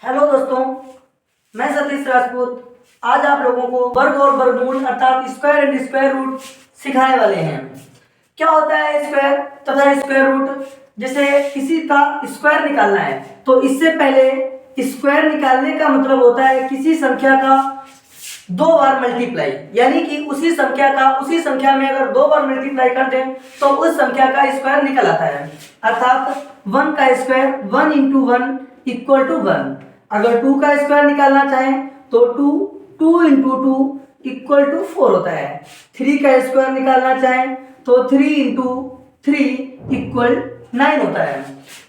Hello दोस्तों, मैं सतीश राजपूत आज आप लोगों को वर्ग और वर्गमूल अर्थात स्क्वायर एंड स्क्वायर रूट सिखाने वाले हैं। क्या होता है स्क्वायर तथा स्क्वायर रूट? जैसे किसी का स्क्वायर निकालना है तो इससे पहले स्क्वायर निकालने का मतलब होता है किसी संख्या का दो बार मल्टीप्लाई, यानी कि उसी संख्या में अगर दो बार मल्टीप्लाई कर दें तो उस संख्या का स्क्वायर निकल आता है। अर्थात 1 का स्क्वायर 1 इंटू 1 इक्वल टू 1। अगर 2 का स्क्वायर निकालना चाहें तो 2 इंटू 2 इक्वल टू 4 होता है। 3 का स्क्वायर निकालना चाहें तो 3 इंटू 3 इक्वल 9 होता है।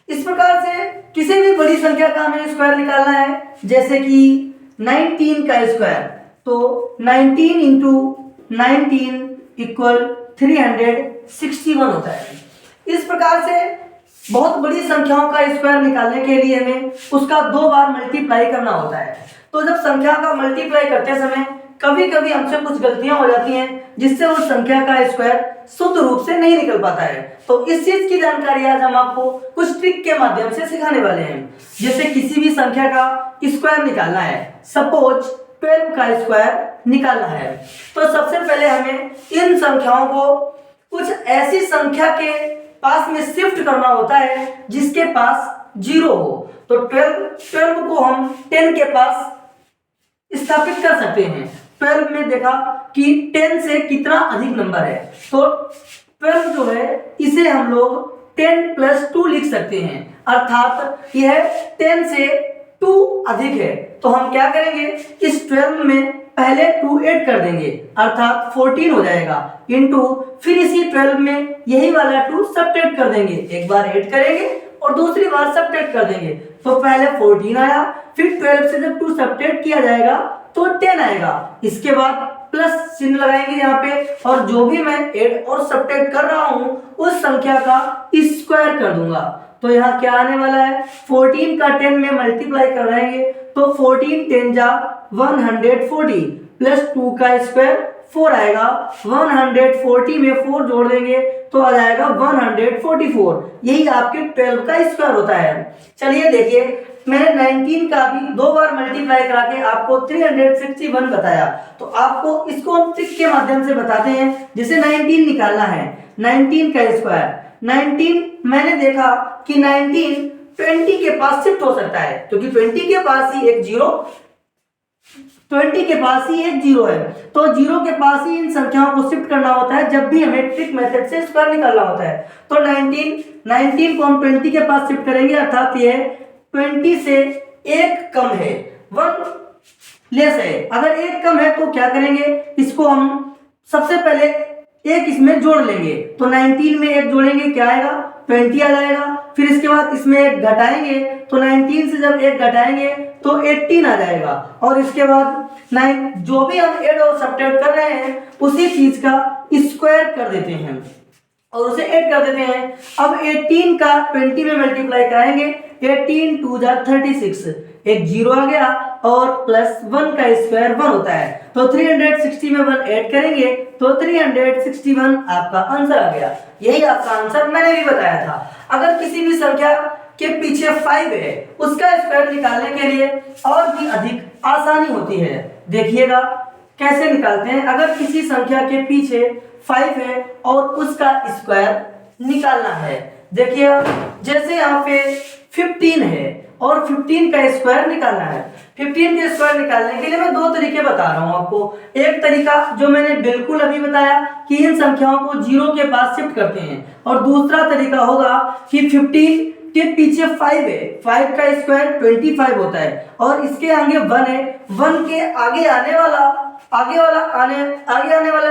इस प्रकार से किसी भी बड़ी संख्या का हमें स्क्वायर निकालना है, जैसे कि 19 का स्क्वायर तो 19 इंटू 19 इक्वल 361 होता है। इस प्रकार से बहुत बड़ी संख्याओं का स्क्वायर निकालने के लिए हमें उसका दो बार मल्टीप्लाई करना होता है। तो जब संख्या का मल्टीप्लाई करते समय कभी कभी हमसे कुछ गलतियां हो जाती हैं जिससे उस संख्या का स्क्वायर शुद्ध रूप से नहीं निकल पाता है। तो इस चीज की जानकारी आज हम आपको कुछ ट्रिक के माध्यम से सिखाने वाले हैं। जैसे किसी भी संख्या का स्क्वायर निकालना है, सपोज 12 का स्क्वायर निकालना है, तो सबसे पहले हमें इन संख्याओं को कुछ ऐसी संख्या के पास में शिफ्ट करना होता है जिसके पास 0 हो। तो 12 को हम 10 के पास स्थापित कर सकते हैं। 12 में देखा कि 10 से कितना अधिक नंबर है, तो 12 जो है इसे हम लोग 10 प्लस 2 लिख सकते हैं। अर्थात यह 10 से 2 अधिक है। तो हम क्या करेंगे, इस 12 में पहले 2 ऐड कर देंगे अर्थात 14 हो जाएगा, इंटू फिर इसी 12 में यही वाला 2 सब्ट्रैक्ट कर देंगे। एक बार ऐड करेंगे और दूसरी बार सब्ट्रैक्ट कर देंगे। तो पहले 14 आया, फिर 12 से जब 2 सब्ट्रैक्ट किया जाएगा तो 10 आएगा। इसके बाद प्लस चिन्ह लगाएंगे यहाँ पे, और जो भी मैं ऐड और सब्ट्रैक्ट कर रहा हूँ उस संख्या का स्क्वायर कर दूंगा। तो यहाँ क्या आने वाला है, 14 का 10 में मल्टीप्लाई कर रहेंगे तो 14 10 जा 140 प्लस 2 का स्क्वायर 4 आएगा। 140 में 4 जोड़ देंगे तो आ जाएगा 144। यही आपके 12 का स्क्वायर होता है। चलिए देखिए, मैंने 19 का भी दो बार मल्टीप्लाई करा के आपको 361 बताया। तो आपको इसको हम ट्रिक के माध्यम से बताते हैं। जैसे 19 निकालना है, 19 का स्क्वायर 19, मैंने देखा कि 19 20 के पास शिफ्ट हो सकता है क्योंकि 20 के पास ही एक जीरो है। तो जीरो के पास ही इन संख्याओं को शिफ्ट करना होता है जब भी हमें ट्रिक मेथड से स्क्वायर निकालना होता है। तो 19 को हम 20 के पास शिफ्ट करेंगे, अर्थात ये 20 से एक कम है, 1 लेस है। अगर एक कम है तो क्या करेंगे, इसको हम सबसे पहले एक इसमें जोड़ लेंगे। तो 19 में एक जोड़ेंगे क्या आएगा, 20 आ जाएगा। फिर इसके बाद इसमें एक घटाएंगे तो 19 से जब एक घटाएंगे तो 18 आ जाएगा। और इसके बाद 9 जो भी हम ऐड और सब्ट्रैक्ट कर रहे हैं उसी चीज का स्क्वायर कर देते हैं और उसे ऐड कर देते हैं। अब 18 का 20 में मल्टीप्लाई कराएंगे, 18 2 जा 36, एक जीरो आ गया और प्लस 1 का स्क्वायर 1 होता है। तो 360 में 1 ऐड करेंगे तो 361 आपका आंसर आ गया। यही आपका आंसर मैंने भी बताया था। अगर किसी भी संख्या के पीछे 5 है उसका स्क्वायर निकालने के लिए और भी अधिक आसानी होती है। देखिएगा कैसे निकालते हैं। अगर किसी संख्या के पीछे 5 है और उसका स्क्वायर निकालना है, देखिए जैसे यहाँ पे 15 है और 15 का स्क्वायर निकालना है। 15 के स्क्वायर निकालने के लिए मैं दो तरीके बता रहा हूँ आपको। एक तरीका जो मैंने बिल्कुल अभी बताया कि इन संख्याओं को जीरो के पास शिफ्ट करते हैं, और दूसरा तरीका होगा कि 15 के पीछे 5 है, 5 का स्क्वायर 25 होता है और इसके आगे 1 है, 1 के आगे आने वाला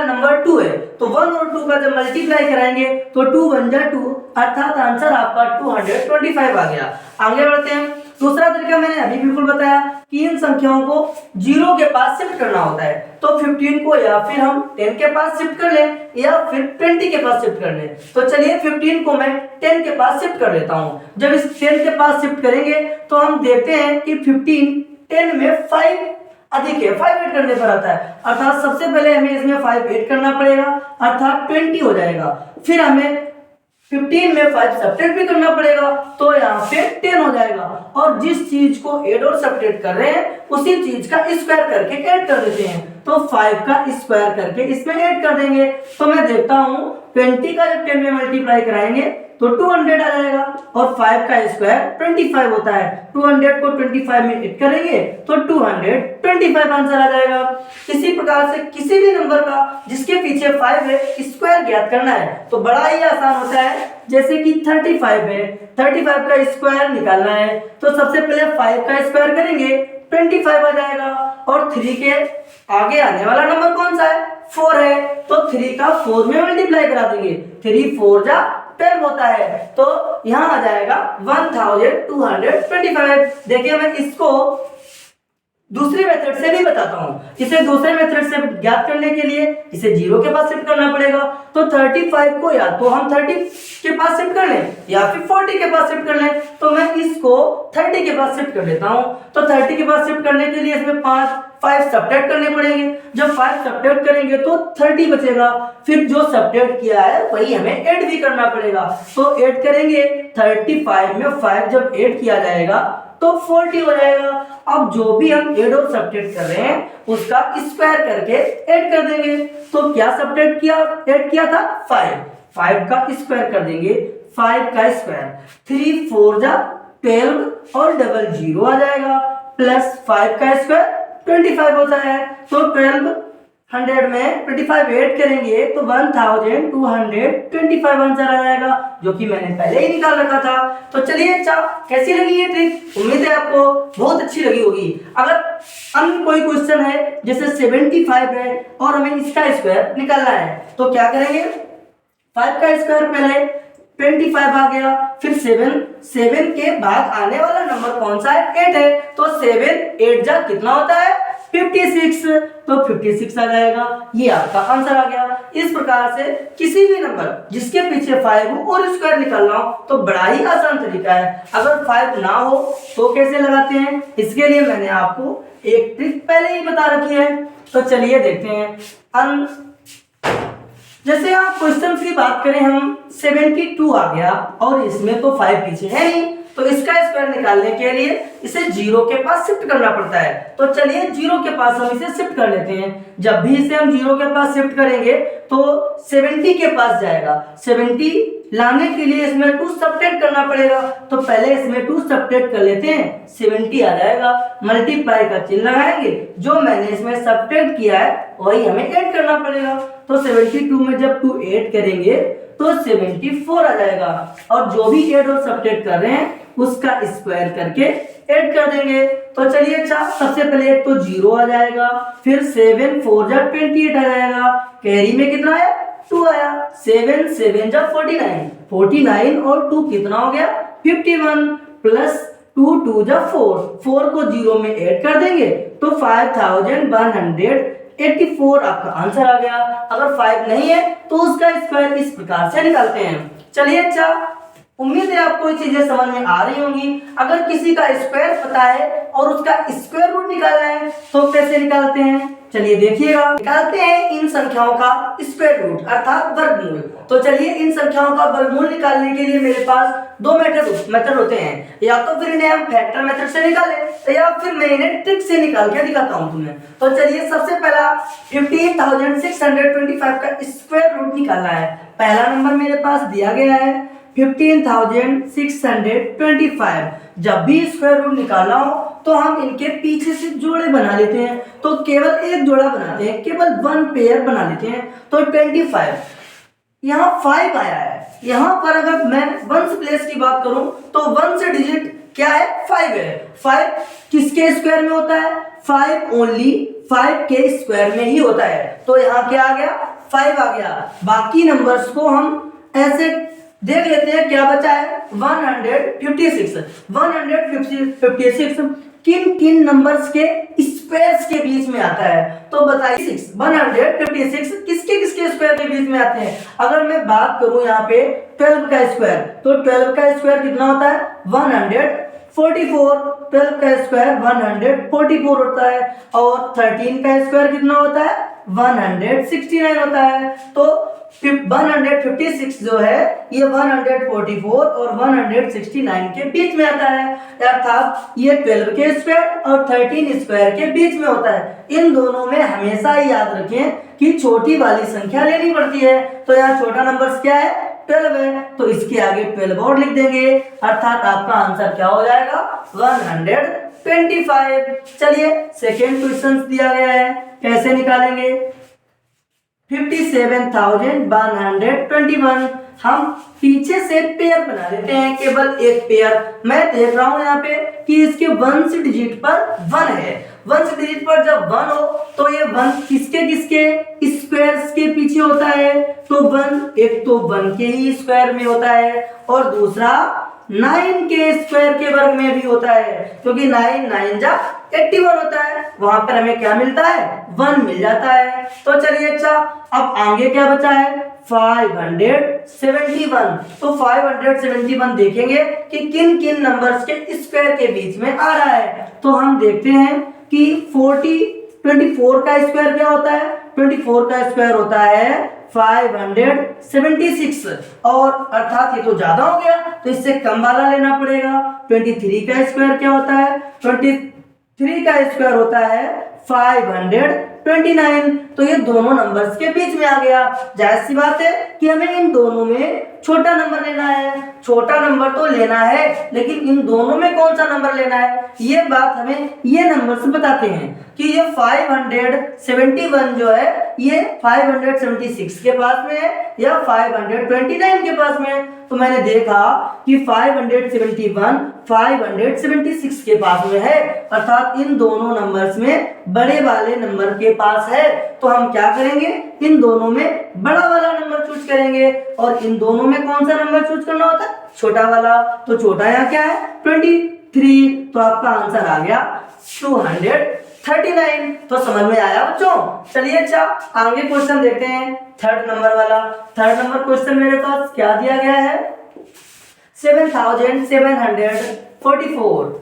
नंबर 2 है। तो 1 और 2 का जब मल्टीप्लाई कराएंगे तो 2 1 जा 2, अर्थात आंसर आपका 225 आ गया। आगे बढ़ते हैं। दूसरा तरीका मैंने अभी बिल्कुल बताया कि इन संख्याओं को जीरो के पास शिफ्ट करना होता है। तो 15 को या फिर हम 10 के पास शिफ्ट कर लें या फिर 20 के पास शिफ्ट कर लें। तो चलिए 15 को मैं 10 के पास शिफ्ट कर लेता हूं। जब इस 10 के पास शिफ्ट करेंगे तो हम देखते हैं कि 15 10 में 5 अधिक है, 5 ऐड करने पर आता है। अर्थात सबसे पहले हमें इसमें 5 ऐड करना पड़ेगा, अर्थात 20 हो जाएगा। फिर हमें 15 में 5 सब्ट्रैक्ट भी करना पड़ेगा, तो यहाँ पे 10 हो जाएगा। और जिस चीज को ऐड और सब्ट्रैक्ट कर रहे हैं उसी चीज का स्क्वायर करके ऐड कर देते हैं। तो 5 का स्क्वायर करके इसमें ऐड कर देंगे। तो मैं देखता हूँ 20 का जब 10 में मल्टीप्लाई कराएंगे तो 200 आ जाएगा, और 5 का स्क्वायर 25 होता है। 200 को 25 में ऐड करेंगे तो 225 आंसर आ जाएगा। इसी प्रकार से किसी भी नंबर का जिसके पीछे 5 है स्क्वायर ज्ञात करना है तो बड़ा ही आसान होता है। जैसे कि 35 है, 35 का स्क्वायर निकालना है तो सबसे पहले 5 का स्क्वायर करेंगे 25 आ जाएगा। और 3 के आगे आने वाला नंबर कौन सा है? 4 है, तो 3 का 4 में मल्टीप्लाई करा देंगे। 3 4 जा 12 होता है, तो यहाँ आ जाएगा 1225। देखिए मैं इसको दूसरे मेथड से भी बताता हूँ। इसे दूसरे मेथड से ज्ञात करने के लिए इसे 0 के पास शिफ्ट करना पड़ेगा। तो 35 को या तो हम 30 के पास शिफ्ट कर लें या फिर 40 के पास शिफ्ट कर लें। तो मैं इसको 30 के पास शिफ्ट कर लेता हूँ। तो 30 के पास शिफ्ट करने के लिए इसमें 5 सब्ट्रैक्ट करने पड़ेंगे। जब 5 सब्ट्रैक्ट करेंगे तो 30 बचेगा। फिर जो सब्ट्रैक्ट किया है वही हमें ऐड भी करना पड़ेगा। तो ऐड करेंगे 35 में 5 जब ऐड किया जाएगा तो 40 हो जाएगा। अब जो भी हम ऐड और सब्ट्रैक्ट कर रहे हैं उसका स्क्वायर करके ऐड कर देंगे। तो क्या सब्ट्रैक्ट किया, ऐड किया था? 5 का स्क्वायर कर देंगे। 5 का स्क्वायर 3 4 जा 12 और डबल 0 आ जाएगा, प्लस 5 का स्क्वायर 25 होता है। तो 1200 में 25 ऐड करेंगे तो 1225 आंसर आ जाएगा, जो कि मैंने पहले ही निकाल रखा था। तो चलिए अच्छा, कैसी लगी ये ट्रिक? उम्मीद है आपको बहुत अच्छी लगी होगी। अगर अन्य कोई क्वेश्चन है जैसे 75 है और हमें इसका स्क्वायर निकालना है तो क्या करेंगे? 5 का स्क्वायर पहले 25 आ गया, फिर 7 के बाद आने वाला नंबर कौन सा है? 8 है, तो 7 8 जा कितना होता है? 56, तो 56 आ जाएगा। ये आपका आंसर आ गया। इस प्रकार से किसी भी नंबर जिसके पीछे 5 हो और स्क्वायर निकालना हो तो बड़ा ही आसान तरीका है। अगर 5 ना हो तो कैसे लगाते हैं, इसके लिए मैंने आपको एक ट्रिक पहले ही बता रखी है। तो चलिए देखते हैं। जैसे आप क्वेश्चन की बात करें, हम 72 आ गया और इसमें तो 5 पीछे है नहीं, तो इसका स्क्वायर निकालने के लिए इसे 0 के पास शिफ्ट करना पड़ता है। तो चलिए 0 के पास हम इसे शिफ्ट कर लेते हैं। जब भी इसे हम 0 के पास शिफ्ट करेंगे तो 70 के पास जाएगा। 70 लाने के लिए इसमें 2 सब्ट्रैक्ट करना पड़ेगा। तो पहले इसमें 2 सब्ट्रैक्ट कर लेते हैं, 70 आ जाएगा। मल्टीप्लाई का चिन्ह लगाएंगे, जो मैंने इसमें सब्ट्रैक्ट किया है वही हमें ऐड करना पड़ेगा। तो 72 में जब 2 ऐड करेंगे तो 74 आ जाएगा। और जो भी ऐड और सब्ट्रैक्ट कर रहे हैं उसका स्क्वायर करके ऐड कर देंगे। तो चलिए अच्छा, सबसे पहले एक तो 0 आ जाएगा, फिर 7 4 जा 28 आ जाएगा। कैरी में कितना है? 2 आया। 7 7 जा 49, 49 और 2 कितना हो गया? 51, प्लस 2 2 जा 4 को 0 में ऐड कर देंगे तो 5184 आपका आंसर आ गया। अगर 5 नहीं है तो उसका स्क्वायर इस प्रकार से निकालते हैं। चलिए अच्छा, उम्मीद है आपको ये चीजें समझ में आ रही होंगी। अगर किसी का स्क्वायर पता है और उसका स्क्वायर रूट निकालना है तो कैसे निकालते हैं, चलिए देखिएगा। निकालते हैं इन संख्याओं का स्क्वायर रूट अर्थात वर्गमूल। तो चलिए इन संख्याओं का वर्गमूल निकालने के लिए मेरे पास 2 मेथड होते हैं। या तो फिर इन्हें हम फैक्टर मेथड से निकालें या फिर मैं इन्हें ट्रिक से निकाल के दिखाता हूं तुम्हें। तो चलिए सबसे पहला 15,625 का स्क्वायर रूट निकालना है। पहला नंबर मेरे पास दिया गया है 15,625। जब भी स्क्वायर रूट निकालना हो तो हम इनके पीछे से जोड़े बना लेते हैं। तो केवल एक जोड़ा बनाते हैं, केवल 1 पेयर बना लेते हैं। तो 25, यहाँ 5 आया है। यहाँ पर अगर मैं 1 प्लेस की बात करूं तो 1 से डिजिट क्या है? 5 है। 5 किसके स्क्वायर में होता है? 5 ओनली 5 के स्क्वायर में ही होता है। तो यहाँ क्या आ गया? 5 आ गया। बाकी नंबर्स को हम ऐसे देख लेते हैं। क्या बचा है? 156 किन किन नंबर्स के स्क्वायर्स के बीच में आता है? तो बताइए 156 किसके किसके स्क्वायर के बीच में आते हैं? अगर मैं बात करूं यहाँ पे 12 का स्क्वायर, तो 12 का स्क्वायर कितना होता है? 144। 12 का स्क्वायर 144 होता है। और 13 का स्क्वायर कितना होता है? 169 होता है। तो 156 जो है ये 144 और 169 के बीच में आता है, अर्थात ये 12 के स्क्वायर और 13 स्क्वायर के बीच में होता है। इन दोनों में हमेशा ही याद रखें कि छोटी वाली संख्या लेनी पड़ती है। तो यहाँ छोटा नंबर क्या है, 12 है, तो इसके आगे 12 और लिख देंगे, अर्थात आपका आंसर क्या हो जाएगा, 125। चलिए सेकेंड क्वेश्चन दिया गया है, कैसे निकालेंगे। 57,121 हम पीछे से पेयर बना लेते हैं, केवल एक पेयर। मैं देख रहा हूं यहाँ पे कि इसके वंश डिजिट पर 1 है। वंश डिजिट पर जब 1 हो तो ये 1 किसके किसके स्क्वायर्स के पीछे होता है, तो 1 एक तो 1 के ही स्क्वायर में होता है और दूसरा 9 के स्क्वायर के वर्ग में भी होता है, क्योंकि 9 9 जा 81 होता है, वहां पर हमें क्या मिलता है, 1 मिल जाता है। तो चलिए अच्छा, अब आगे क्या बचा है, 571। तो 571 देखेंगे कि किन किन नंबर्स के स्क्वायर के बीच में आ रहा है। तो हम देखते हैं कि 24 का स्क्वायर क्या होता है, 24 का स्क्वायर होता है 576, और अर्थात ये तो ज्यादा हो गया तो इससे कम वाला लेना पड़ेगा। 23 का स्क्वायर क्या होता है, 23 का स्क्वायर होता है 529। तो ये दोनों नंबर्स के बीच में आ गया। जाहिर सी बात है कि हमें इन दोनों में छोटा नंबर लेना है। छोटा नंबर तो लेना है, लेकिन इन दोनों में कौन सा नंबर लेना है, ये बात हमें ये नंबर से बताते हैं कि ये 571 जो है ये 576 के पास में है या 529 के पास में है। तो मैंने देखा कि 571 576 के पास में है, अर्थात इन दोनों नंबर्स में बड़े वाले नंबर के पास है। तो हम क्या करेंगे, इन दोनों में बड़ा वाला नंबर चूज करेंगे, और इन दोनों में कौन सा नंबर चूज करना होता है, छोटा वाला। तो छोटा यहाँ क्या है, 23। तो आपका आंसर आ गया 239। तो समझ में आया बच्चों। चलिए अच्छा, आगे क्वेश्चन देखते हैं, थर्ड नंबर वाला। थर्ड नंबर क्वेश्चन मेरे पास क्या दिया गया है, 7744।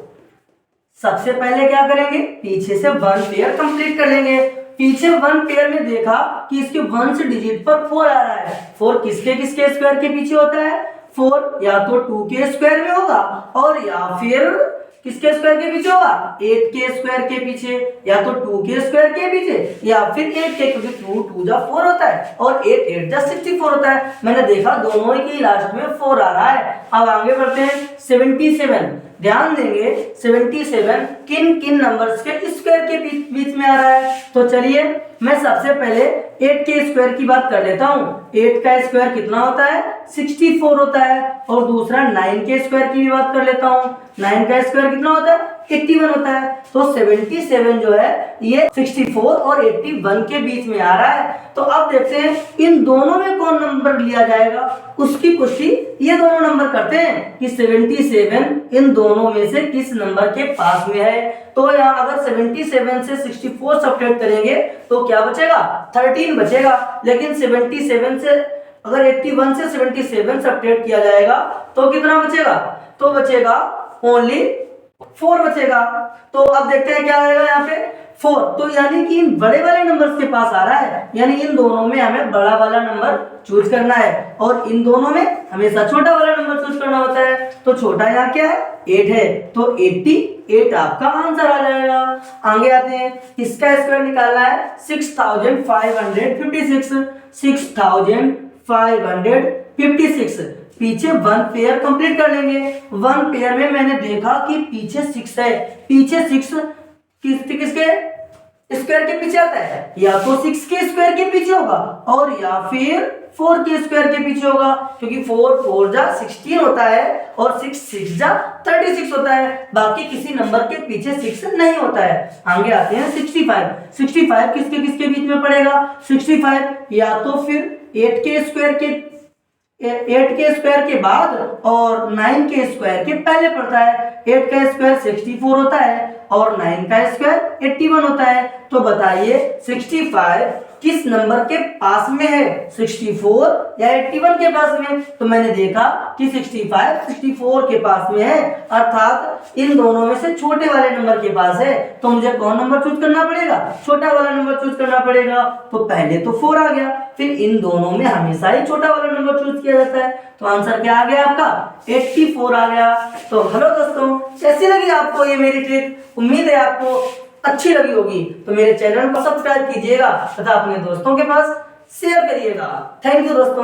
सबसे पहले क्या करेंगे, पीछे से 1 पेयर कंप्लीट कर लेंगे। पीछे 1 पेयर में देखा कि इसके वंश डिजिट पर 4 आ रहा है। 4 किसके किसके स्क्वायर के पीछे होता है, 4 या तो 2 के स्क्वायर में होगा और या फिर किसके स्क्वायर के पीछे होगा, 8 के स्क्वायर के पीछे, या तो 2 के स्क्वायर के पीछे या फिर 8 के, क्योंकि 2 2 जा 4 होता है और 8 8 जा 64 होता है। मैंने देखा दोनों ही लास्ट में 4 आ रहा है। अब आगे बढ़ते हैं, 77। ध्यान देंगे 77 किन किन नंबर्स के स्क्वायर के बीच में आ रहा है। तो चलिए मैं सबसे पहले 8 के स्क्वायर की बात कर लेता हूँ। 8 का स्क्वायर कितना होता है, 64 होता है, और दूसरा 9 के स्क्वायर की भी बात कर लेता हूँ। 9 का स्क्वायर कितना होता है, 81 होता है। तो 77 जो है ये 64 और 81 के बीच में आ रहा है। तो अब देखते हैं इन दोनों में कौन नंबर लिया जाएगा, उसकी पुष्टि ये दोनों नंबर करते हैं कि 77 इन दोनों में से किस नंबर के पास में है। तो यहाँ अगर 77 से 64 सब्ट्रैक्ट करेंगे तो क्या बचेगा, 13 बचेगा। लेकिन 77 से अगर 81 से 77 सब्ट्रैक्ट किया जाएगा तो कितना बचेगा, तो बचेगा ओनली 4 बचेगा। तो अब देखते हैं क्या आएगा यहाँ पे, 4। तो यानी कि इन बड़े वाले नंबर्स के पास आ रहा है, यानी इन दोनों में हमें बड़ा वाला नंबर चूज करना है और इन दोनों में हमेशा छोटा वाला नंबर चूज करना होता है। तो छोटा यहाँ क्या है, 8 है, तो 88 आपका आंसर आ जाएगा। आगे आते हैं, इसका स्क्वायर निकालना है 6556। 6556 पीछे 1 पेयर कंप्लीट कर लेंगे। 1 पेयर में मैंने देखा कि पीछे 6 है। पीछे 6 किसके स्क्वायर के पीछे आता है, या तो 6 के स्क्वायर के पीछे होगा और या फिर 4 के स्क्वायर के पीछे होगा, क्योंकि 4 4 जा 16 होता है और 6 6 जा 36 होता है। बाकी किसी नंबर के पीछे 6 नहीं होता है। आगे आते हैं 65। 65 किसके किसके बीच में पड़ेगा, 65 या तो फिर 8 के स्क्वायर के बाद और 9 के स्क्वायर के पहले पड़ता है। 8 का स्क्वायर 64 होता है और 9 का स्क्वायर 81 होता है। तो बताइए 65 किस नंबर के पास में है, 64 या 81 के पास में। तो मैंने देखा कि 65 64 के पास में है, अर्थात इन दोनों में से छोटे वाले नंबर के पास है। तो मुझे कौन नंबर चूज करना पड़ेगा, छोटा वाला नंबर चूज करना पड़ेगा। तो पहले तो 4 आ गया, फिर इन दोनों में हमेशा ही छोटा वाला नंबर चूज किया जाता है। तो आंसर क्या आ गया आपका 84 आ गया। तो हेलो दोस्तों, कैसी लगी आपको ये मेरी ट्रिक? उम्मीद है आपको अच्छी लगी होगी। तो मेरे चैनल को सब्सक्राइब कीजिएगा तथा अपने दोस्तों के पास शेयर करिएगा। थैंक यू दोस्तों।